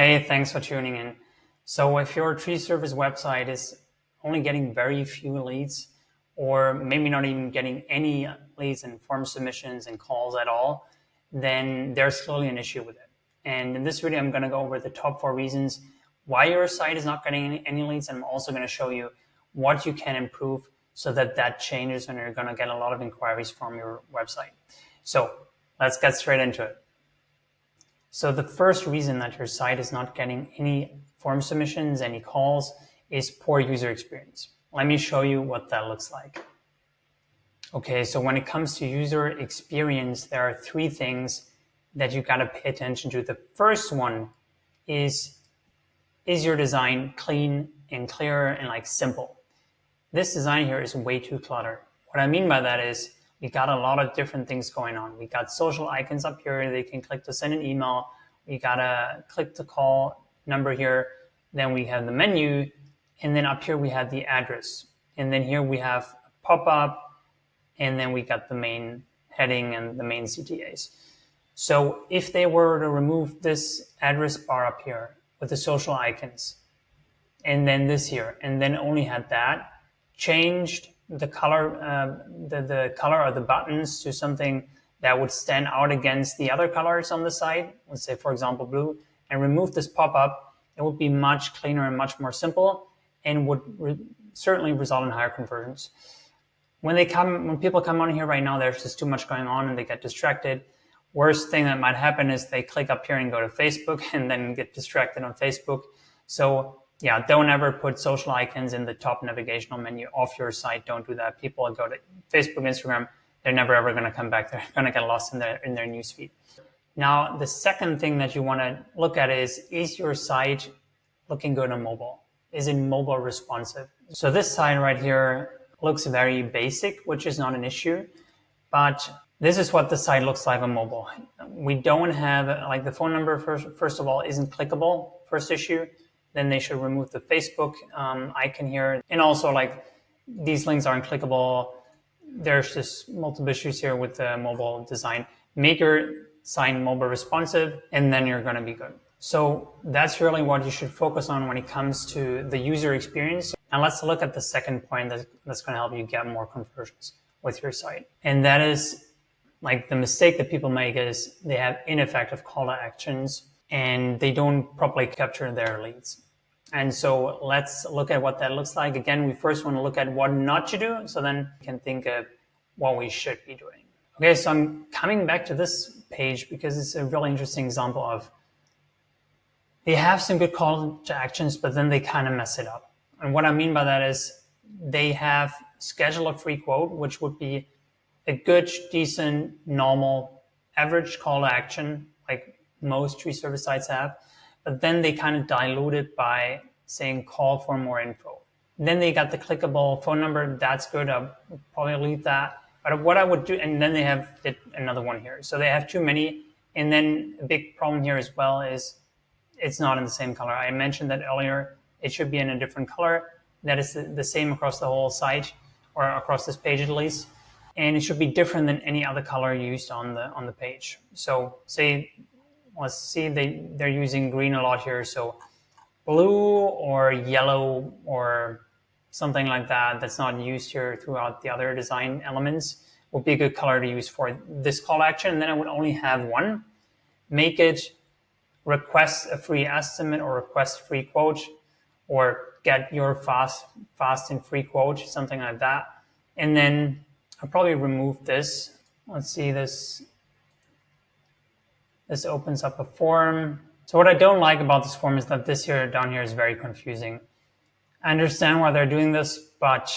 Hey, thanks for tuning in. So if your tree service website is only getting very few leads, or maybe not even getting any leads and form submissions and calls at all, then there's clearly an issue with it. And in this video, I'm going to go over the top 4 reasons why your site is not getting any leads. And I'm also going to show you what you can improve so that that changes and you're going to get a lot of inquiries from your website. So let's get straight into it. So the first reason that your site is not getting any form submissions, any calls, is poor user experience. Let me show you what that looks like. Okay, so when it comes to user experience, there are 3 things that you got to pay attention to. The first one is your design clean and clear and simple? This design here is way too cluttered. What I mean by that is we got a lot of different things going on. We got social icons up here. They can click to send an email. We got to click to call number here. Then we have the menu. And then up here we have the address. And then here we have a pop-up. And then we got the main heading and the main CTAs. So if they were to remove this address bar up here with the social icons, and then this here, and then only had that, changed the color, the color of the buttons to something that would stand out against the other colors on the site, let's say, for example, blue, and remove this pop-up, it would be much cleaner and much more simple and would certainly result in higher conversions. When people come on here right now, there's just too much going on and they get distracted. Worst thing that might happen is they click up here and go to Facebook and then get distracted on Facebook. So yeah, don't ever put social icons in the top navigational menu of your site. Don't do that. People go to Facebook, Instagram, they're never ever going to come back. They're going to get lost in their newsfeed. Now, the second thing that you want to look at is your site looking good on mobile? Is it mobile responsive? So this site right here looks very basic, which is not an issue, but this is what the site looks like on mobile. We don't have, the phone number, first of all, isn't clickable, first issue. Then they should remove the Facebook icon here. And also, these links aren't clickable. There's just multiple issues here with the mobile design. Make your site mobile responsive, and then you're going to be good. So that's really what you should focus on when it comes to the user experience. And let's look at the second point that's going to help you get more conversions with your site. And that is, the mistake that people make is they have ineffective call to actions and they don't properly capture their leads. And so let's look at what that looks like. Again, we first want to look at what not to do, so then we can think of what we should be doing. Okay, so I'm coming back to this page because it's a really interesting example of they have some good call to actions, but then they kind of mess it up. And what I mean by that is they have schedule a free quote, which would be a good, decent, normal, average call to action, like most tree service sites have. But then they kind of dilute it by saying call for more info. Then they got the clickable phone number. That's good. I'll probably leave that. But what I would do, and then they have another one here. So they have too many. And then a big problem here as well is it's not in the same color. I mentioned that earlier. It should be in a different color. That is the same across the whole site, or across this page at least. And it should be different than any other color used on the page. So let's see, they're using green a lot here. So blue or yellow or something like that that's not used here throughout the other design elements would be a good color to use for this call to action. And then I would only have one. Make it request a free estimate or request free quote or get your fast and free quote, something like that. And then I'll probably remove this. Let's see this. This opens up a form. So what I don't like about this form is that this here down here is very confusing. I understand why they're doing this, but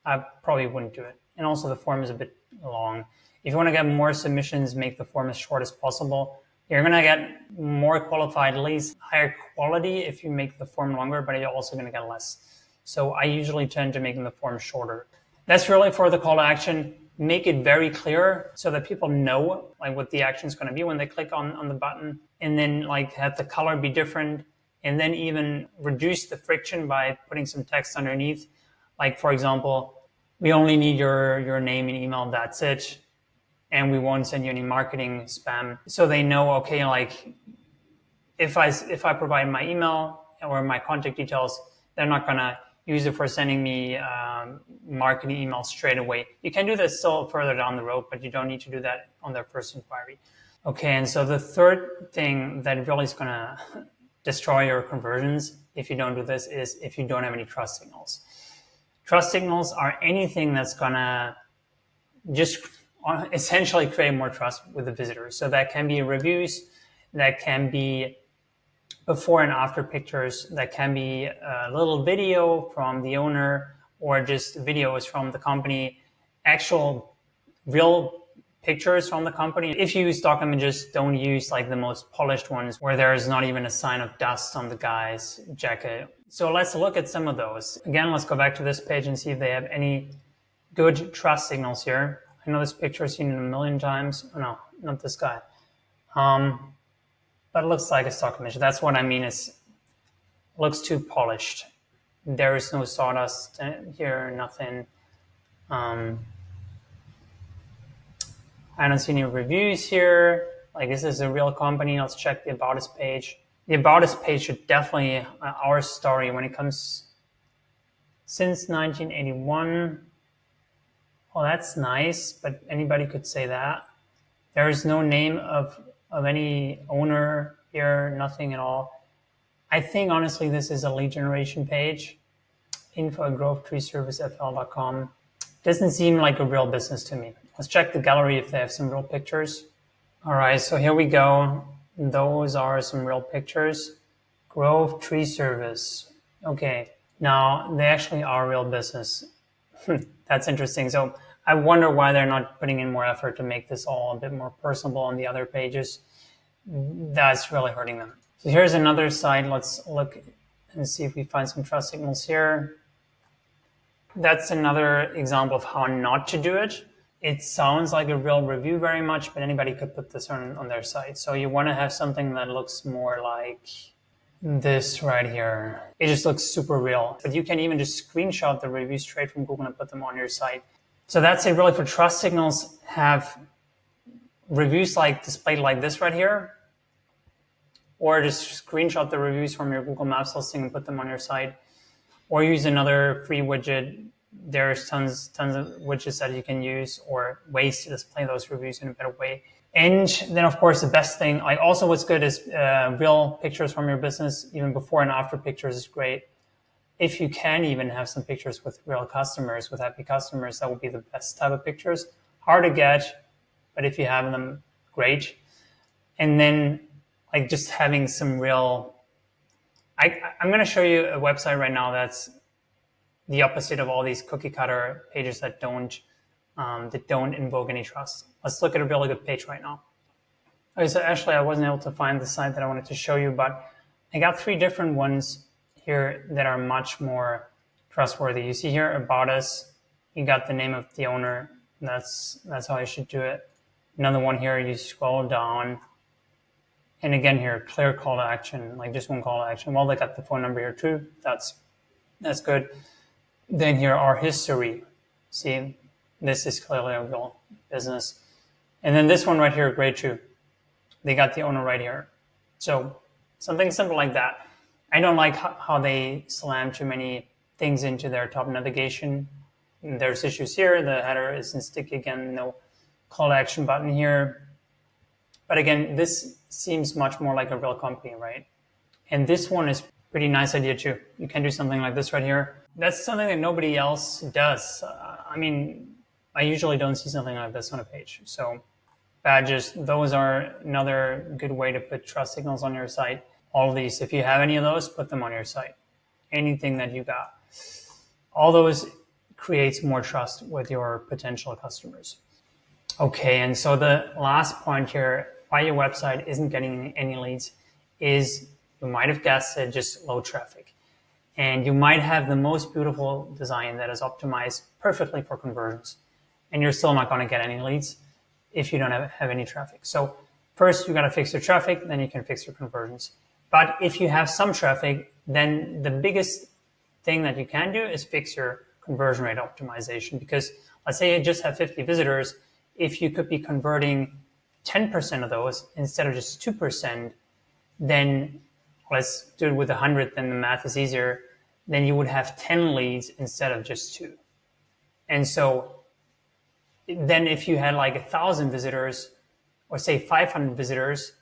I probably wouldn't do it. And also the form is a bit long. If you want to get more submissions, make the form as short as possible. You're going to get more qualified leads, higher quality if you make the form longer, but you're also going to get less. So I usually tend to make the form shorter. That's really for the call to action. Make it very clear so that people know what the action is going to be when they click on the button, and then have the color be different, and then even reduce the friction by putting some text underneath. For example, we only need your name and email, that's it. And we won't send you any marketing spam. So they know, okay, if I provide my email or my contact details, they're not gonna use it for sending me marketing emails straight away. You can do this still further down the road, but you don't need to do that on their first inquiry. Okay, and so the third thing that really is gonna destroy your conversions if you don't do this is if you don't have any trust signals. Trust signals are anything that's gonna just essentially create more trust with the visitors. So that can be reviews, that can be before and after pictures, that can be a little video from the owner or just videos from the company, actual real pictures from the company. If you use stock images, don't use like the most polished ones where there's not even a sign of dust on the guy's jacket. So let's look at some of those. Again, let's go back to this page and see if they have any good trust signals here. I know this picture is seen a million times. Oh, no, not this guy. But it looks like a stock image. That's what I mean, is looks too polished. There is no sawdust here, nothing. I don't see any reviews here. Like, this is a real company. Let's check the About Us page. The About Us page should definitely, our story when it comes since 1981. Oh, that's nice, but anybody could say that. There is no name of any owner here, nothing at all. I think, honestly, this is a lead generation page. info@grovetreeservicefl.com. Doesn't seem like a real business to me. Let's check the gallery if they have some real pictures. All right, so here we go. Those are some real pictures. Grove Tree Service. Okay, now they actually are a real business. That's interesting. So I wonder why they're not putting in more effort to make this all a bit more personable on the other pages. That's really hurting them. So here's another site. Let's look and see if we find some trust signals here. That's another example of how not to do it. It sounds like a real review very much, but anybody could put this on their site. So you want to have something that looks more like this right here. It just looks super real. But you can even just screenshot the reviews straight from Google and put them on your site. So that's it really for trust signals. Have reviews like displayed like this right here, or just screenshot the reviews from your Google Maps listing and put them on your site, or use another free widget. There's tons of widgets that you can use or ways to display those reviews in a better way. And then, of course, the best thing, like also what's good is real pictures from your business. Even before and after pictures is great. If you can even have some pictures with real customers, with happy customers, that would be the best type of pictures. Hard to get, but if you have them, great. And then like just having some real, I'm going to show you a website right now that's the opposite of all these cookie cutter pages that don't invoke any trust. Let's look at a really good page right now. Okay, so actually I wasn't able to find the site that I wanted to show you, but I got 3 different ones here that are much more trustworthy. You see here, About Us, you got the name of the owner. That's how you should do it. Another one here, you scroll down. And again here, clear call to action, like just one call to action. Well, they got the phone number here too. That's good. Then here, our history. See, this is clearly a real business. And then this one right here, great too. They got the owner right here. So something simple like that. I don't like how they slam too many things into their top navigation. There's issues here. The header isn't sticky again. No call to action button here. But again, this seems much more like a real company, right? And this one is pretty nice idea too. You can do something like this right here. That's something that nobody else does. I mean, I usually don't see something like this on a page. So badges, those are another good way to put trust signals on your site. All of these, if you have any of those, put them on your site. Anything that you got. All those creates more trust with your potential customers. Okay, and so the last point here, why your website isn't getting any leads is, you might have guessed it, just low traffic. And you might have the most beautiful design that is optimized perfectly for conversions, and you're still not going to get any leads if you don't have any traffic. So first, you got to fix your traffic, then you can fix your conversions. But if you have some traffic, then the biggest thing that you can do is fix your conversion rate optimization. Because let's say you just have 50 visitors, if you could be converting 10% of those instead of just 2%, then let's do it with 100, then the math is easier. Then you would have 10 leads instead of just 2. And so then if you had like 1,000 visitors, or say 500 visitors,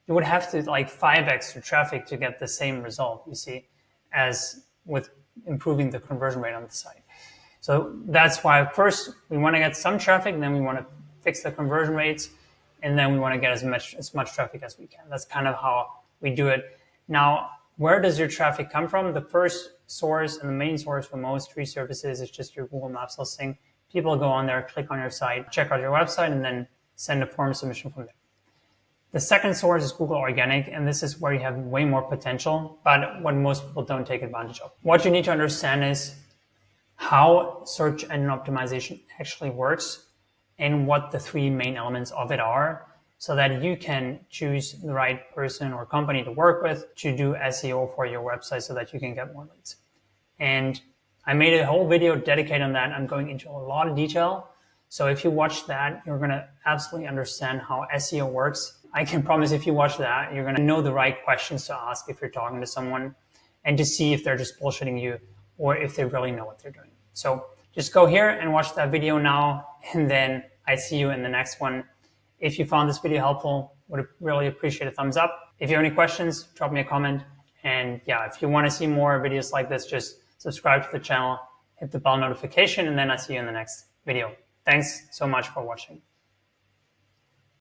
you would have to like 5x the traffic to get the same result, you see, as with improving the conversion rate on the site. So that's why first we want to get some traffic, and then we want to fix the conversion rates, and then we want to get as much traffic as we can. That's kind of how we do it. Now, where does your traffic come from? The first source and the main source for most tree services is just your Google Maps listing. People go on there, click on your site, check out your website, and then send a form submission from there. The second source is Google Organic, and this is where you have way more potential, but what most people don't take advantage of. What you need to understand is how search engine optimization actually works and what the 3 main elements of it are, so that you can choose the right person or company to work with to do SEO for your website so that you can get more leads. And I made a whole video dedicated on that. I'm going into a lot of detail. So if you watch that, you're going to absolutely understand how SEO works. I can promise if you watch that, you're going to know the right questions to ask if you're talking to someone, and to see if they're just bullshitting you or if they really know what they're doing. So just go here and watch that video now, and then I see you in the next one. If you found this video helpful, would really appreciate a thumbs up. If you have any questions, drop me a comment. And yeah, if you want to see more videos like this, just subscribe to the channel, hit the bell notification, and then I see you in the next video. Thanks so much for watching.